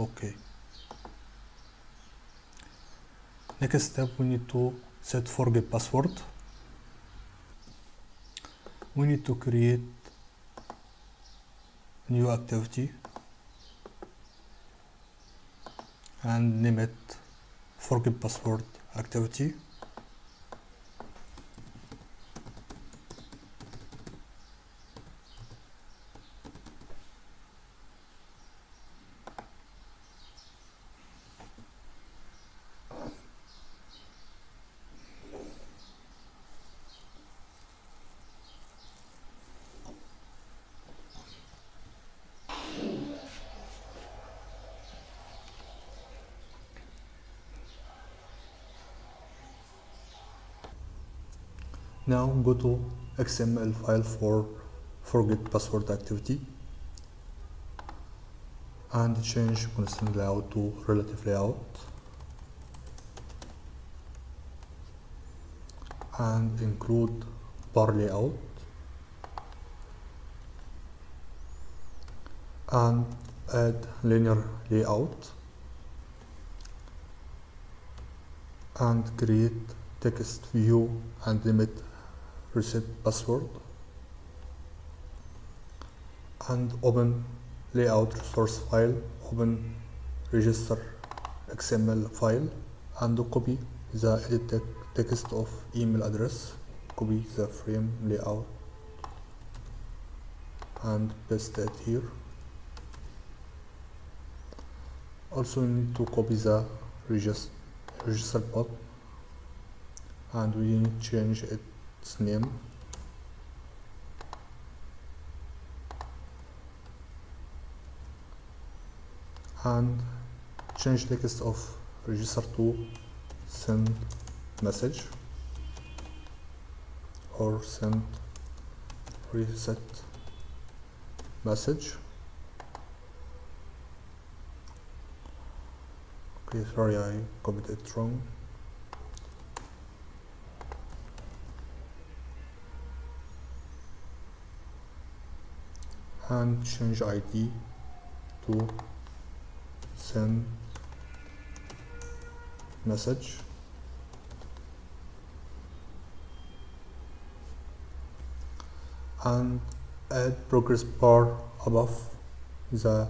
Okay. Next step, we need to set forget password. We need to create new activity and name it forget password activity. Now go to XML file for forget password activity and change constant layout to relative layout and include bar layout and add linear layout and create text view and limit reset password and open layout resource file, open register XML file and copy the edit text of email address, copy the frame layout and paste it here. Also we need to copy the register bot and we need to change its name and change text of register to send message or send reset message. Okay, sorry, I copied it wrong. And change ID to send message and add progress bar above the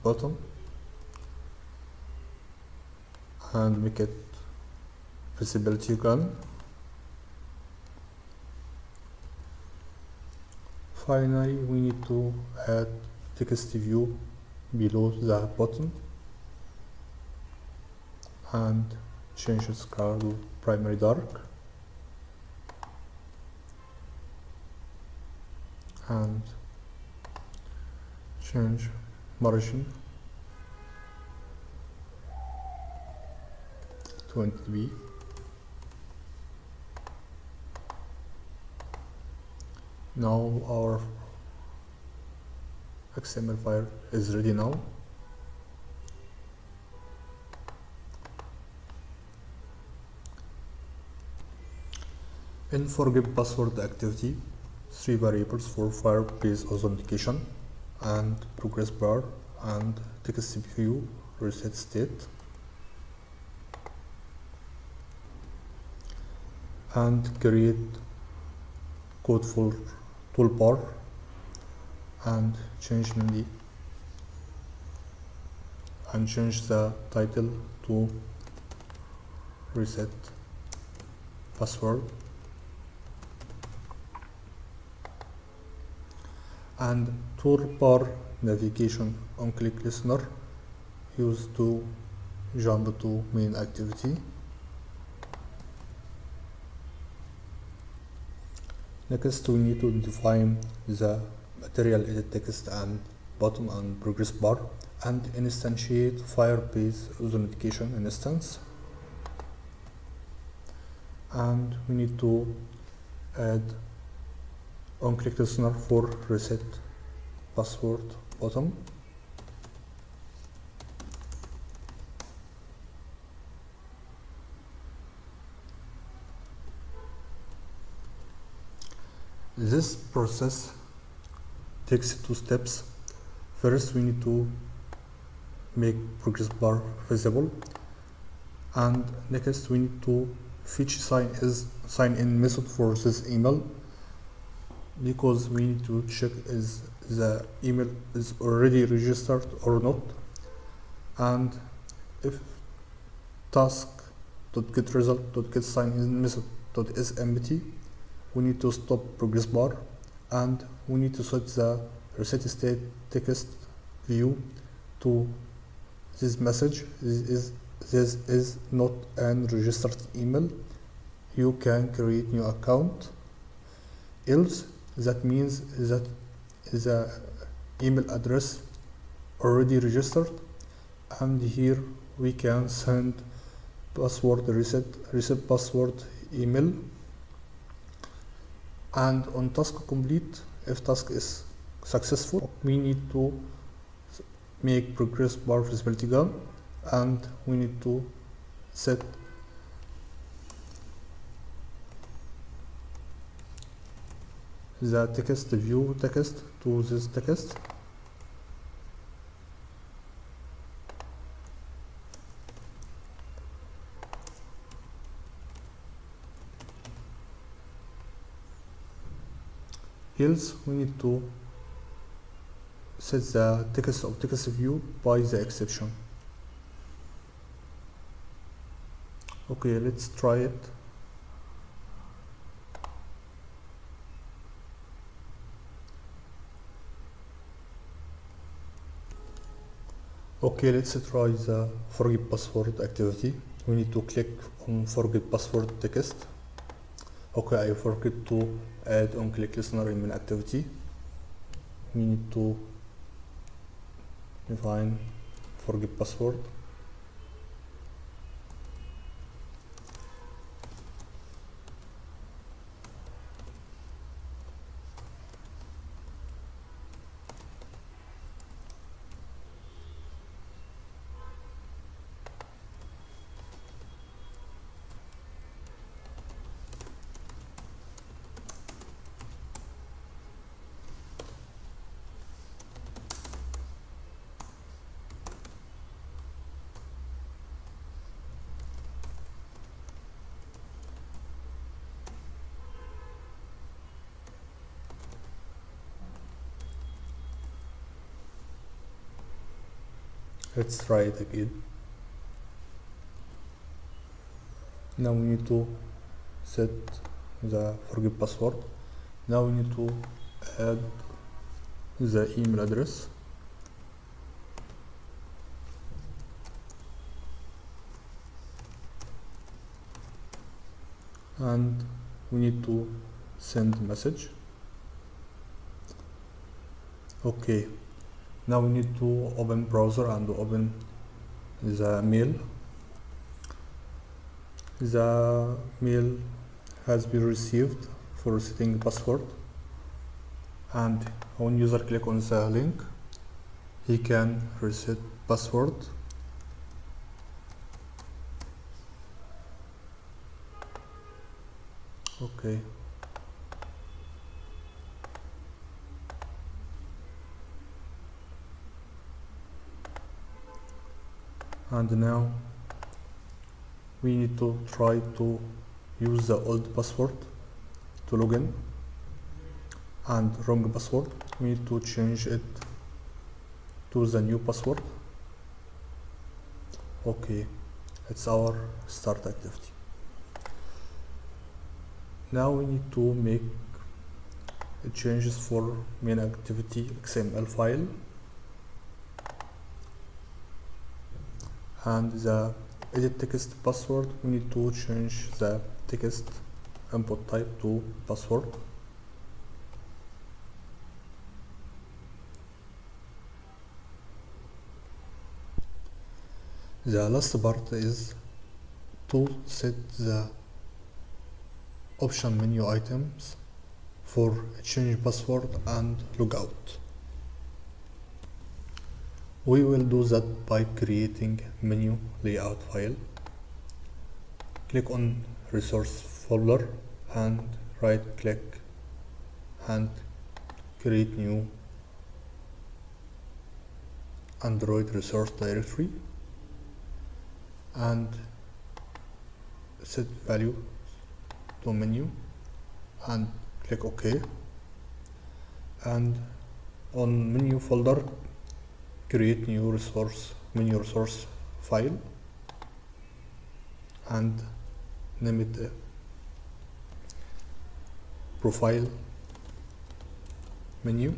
button and make it visibility gone. Finally, we need to add text view below the button and change its color to primary dark and change margin 20 dB. Now our XML file is ready now. In forget password activity, 3 variables for Firebase Authentication and progress bar and text view reset state, and create code for toolbar and change mainly and change the title to reset password and toolbar navigation on click listener used to jump to main activity. Next, we need to define the material edit text and button and progress bar and instantiate Firebase Authentication instance. And we need to add on-click listener for reset password button. This process takes 2 steps. First, we need to make progress bar visible. And next we need to fetch sign in method for this email, because we need to check is the email is already registered or not. And if task.getResult.getSignIn method is empty, we need to stop progress bar, and we need to set the reset state text view to this message. This is not an registered email. You can create new account. Else, that means that the email address already registered, and here we can send password reset password email. And on task complete, if task is successful, we need to make progress bar visibility gone, and we need to set the text view text to this text. Else, we need to set the text of text view by the exception. Okay, let's try it. Okay, let's try the forget password activity. We need to click on forget password text. Okay, I forget to add on click listener in main activity. We need to define forget password. Let's try it again. Now we need to set the forget password. Now we need to add the email address. And we need to send message. Okay. Now we need to open browser and open the mail. The mail has been received for setting password, and when user click on the link, he can reset password. Okay. And now we need to try to use the old password to log in, and wrong password. We need to change it to the new password. Okay, it's our start activity. Now we need to make changes for main activity XML file, and the edit text password, we need to change the text input type to password. The last part is to set the option menu items for change password and logout. We will do that by creating menu layout file. Click on resource folder and right click and create new Android resource directory and set value to menu and click OK. And on menu folder, create new menu resource file and name it profile menu.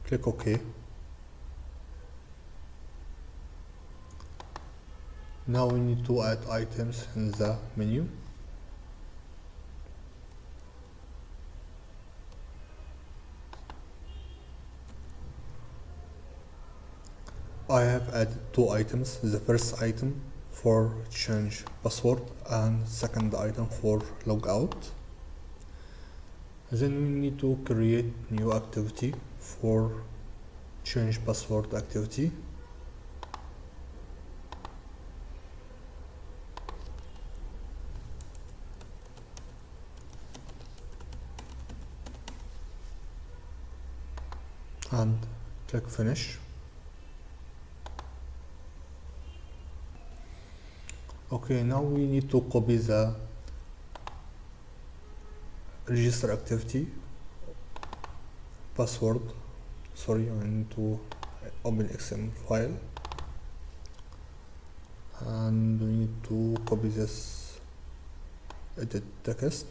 Click OK. Now we need to add items in the menu. I have added two items. The first item for change password and second item for logout. Then we need to create new activity for change password activity. And click finish. Okay, now we need to copy the register activity password. Sorry, I need to open XML file and we need to copy this edit text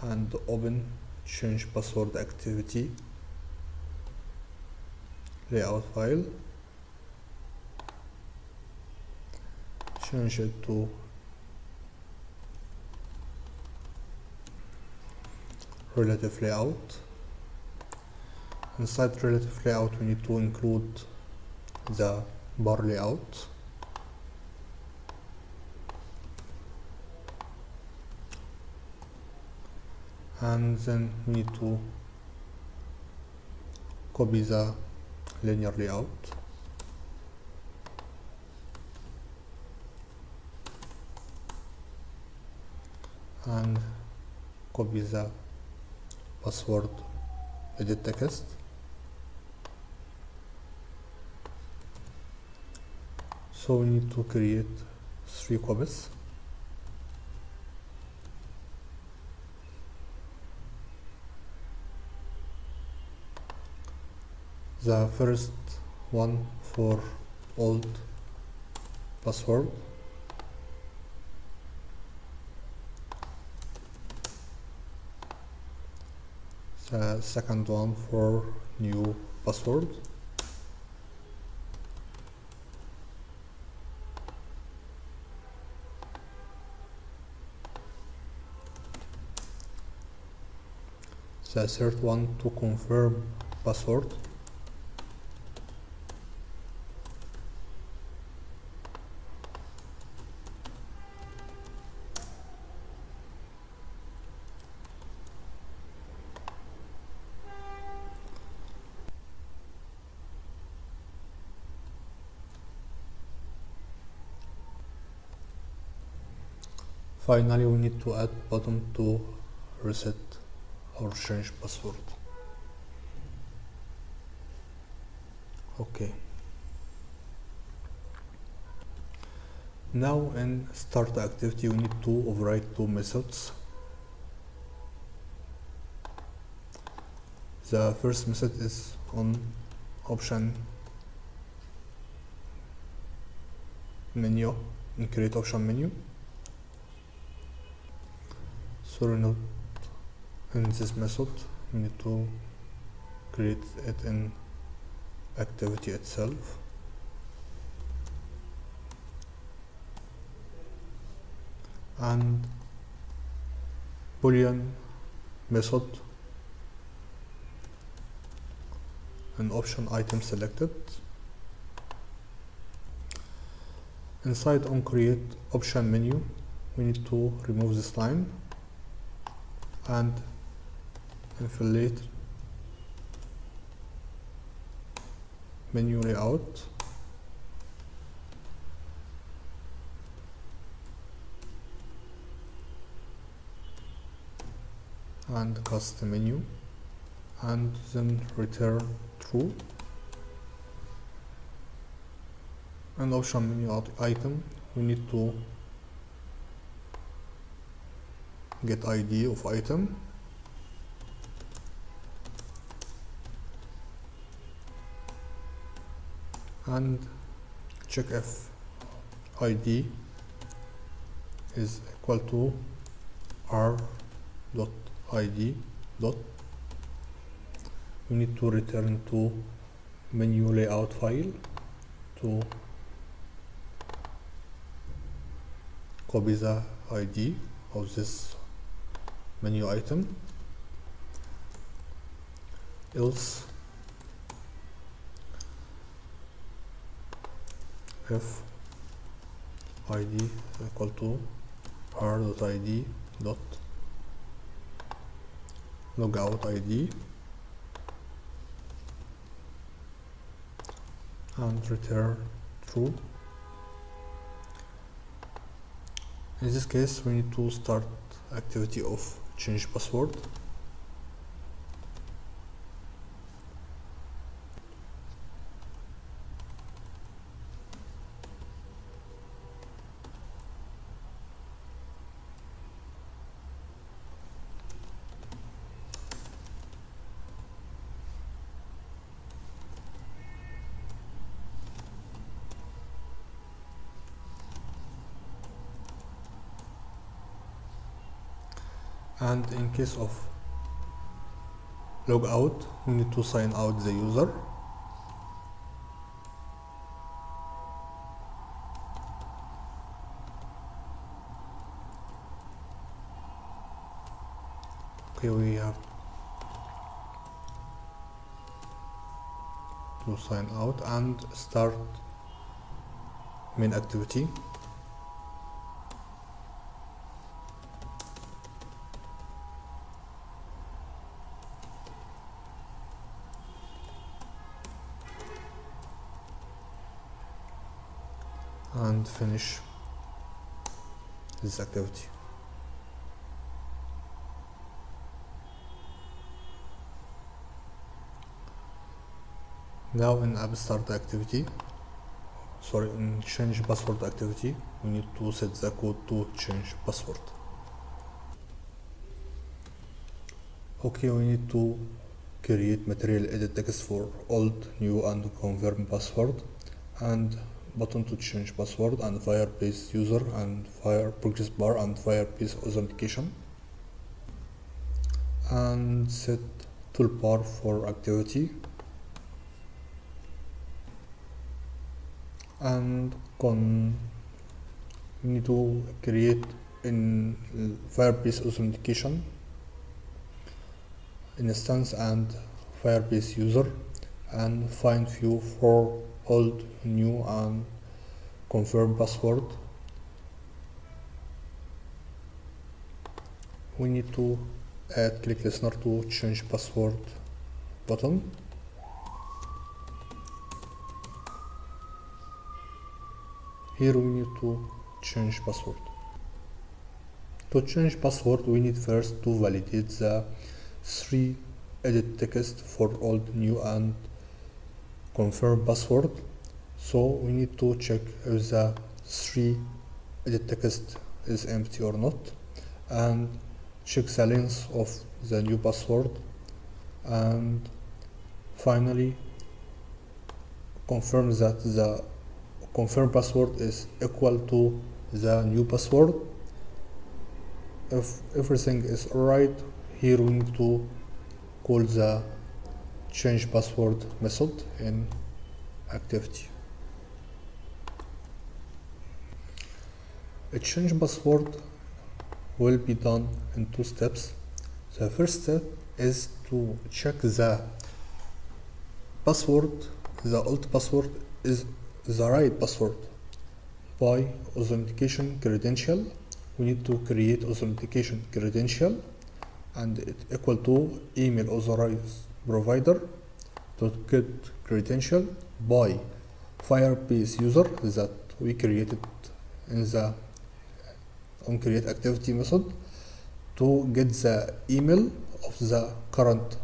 and open change password activity layout file. Change it to relative layout. Inside relative layout, we need to include the bar layout. And then we need to copy the linear layout. And copy the password edit text. So we need to create 3 copies. The first one for old password, the second one for new password, the third one to confirm password, finally we need to add button to reset or change password. Okay. Now in start activity we need to override 2 methods. The first method is on option menu, in create option menu. Sorry, not in this method, we need to create it in activity itself. And boolean method and option item selected. Inside on create option menu, we need to remove this line and inflate menu layout. And custom menu and then return true. And option menu item, we need to get ID of item, and check if ID is equal to r.id dot. We need to return to menu layout file to copy the ID of this menu item, else if ID equal to r.id dot logout ID and return true. In this case, we need to start activity of change password. And in case of logout, we need to sign out the user. Okay, we have to sign out and start main activity. And finish this activity. Now in app start activity, in change password activity, we need to set the code to change password. Okay, we need to create material edit text for old, new and confirm password, and button to change password, and Firebase user and Fire progress bar and Firebase authentication, and set toolbar for activity, and we need to create in Firebase authentication instance and Firebase user, and find view for old, new and confirm password. We need to add click listener to change password button. Here we need to change password. To change password, we need first to validate the 3 edit text for old, new and confirm password. So we need to check if the 3 edit text is empty or not, and check the length of the new password, and finally confirm that the confirm password is equal to the new password. If everything is alright, here we need to call the change password method in activity. A change password will be done in 2 steps. The first step is to check the password, the old password is the right password by authentication credential. We need to create authentication credential, and it equal to email authorized provider dot get credential by Firebase user that we created in the onCreate activity method to get the email of the current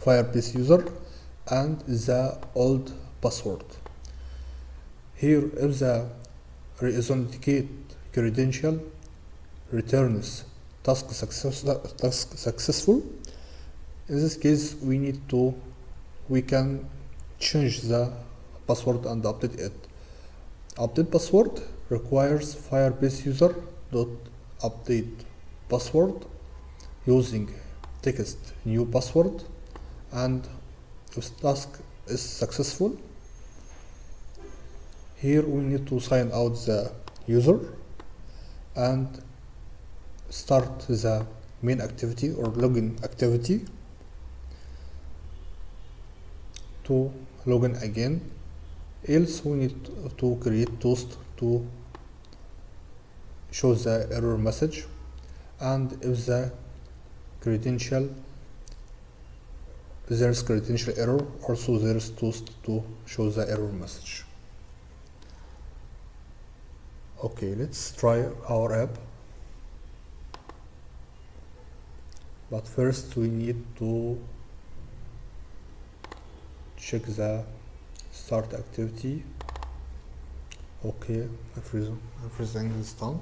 Firebase user and the old password. Here, if the re-authenticate credential returns task successful, in this case we can change the password and update it. Update password requires Firebase user dot update password using text new password, and if task is successful, here we need to sign out the user and start the main activity or login activity to login again. Else we need to create toast to show the error message, and if the there's credential error, also there's toast to show the error message. Okay, let's try our app. But first we need to check the start activity. Okay, everything is done.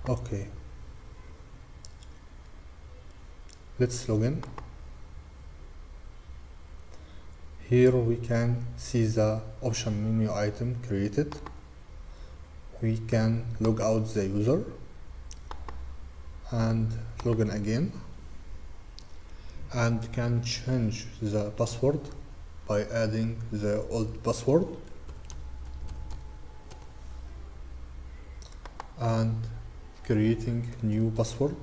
Okay, let's log in. Here we can see the option menu item created. We can log out the user and log in again, and can change the password by adding the old password and creating new password.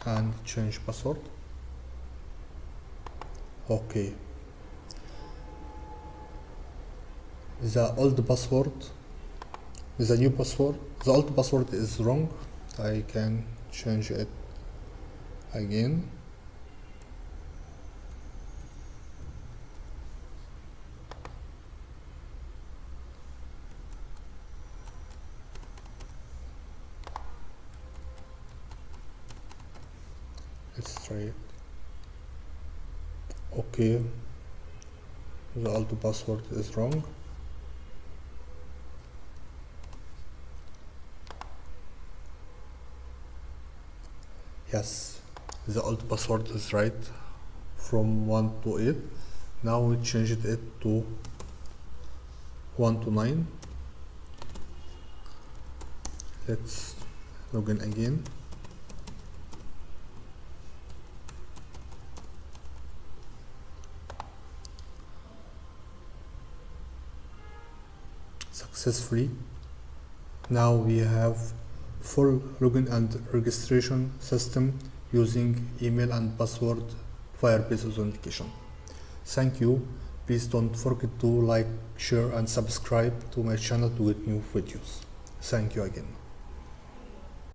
And change password. Okay, the old password, the new password, the old password is wrong. I can change it again. Let's try it. Okay, the old password is wrong. Yes, the old password is right from 1 to 8. Now we changed it to 1 to 9. Let's log in again. Successfully. Now we have full login and registration system using email and password Firebase Authentication. Thank you. Please don't forget to like, share and subscribe to my channel to get new videos. Thank you again.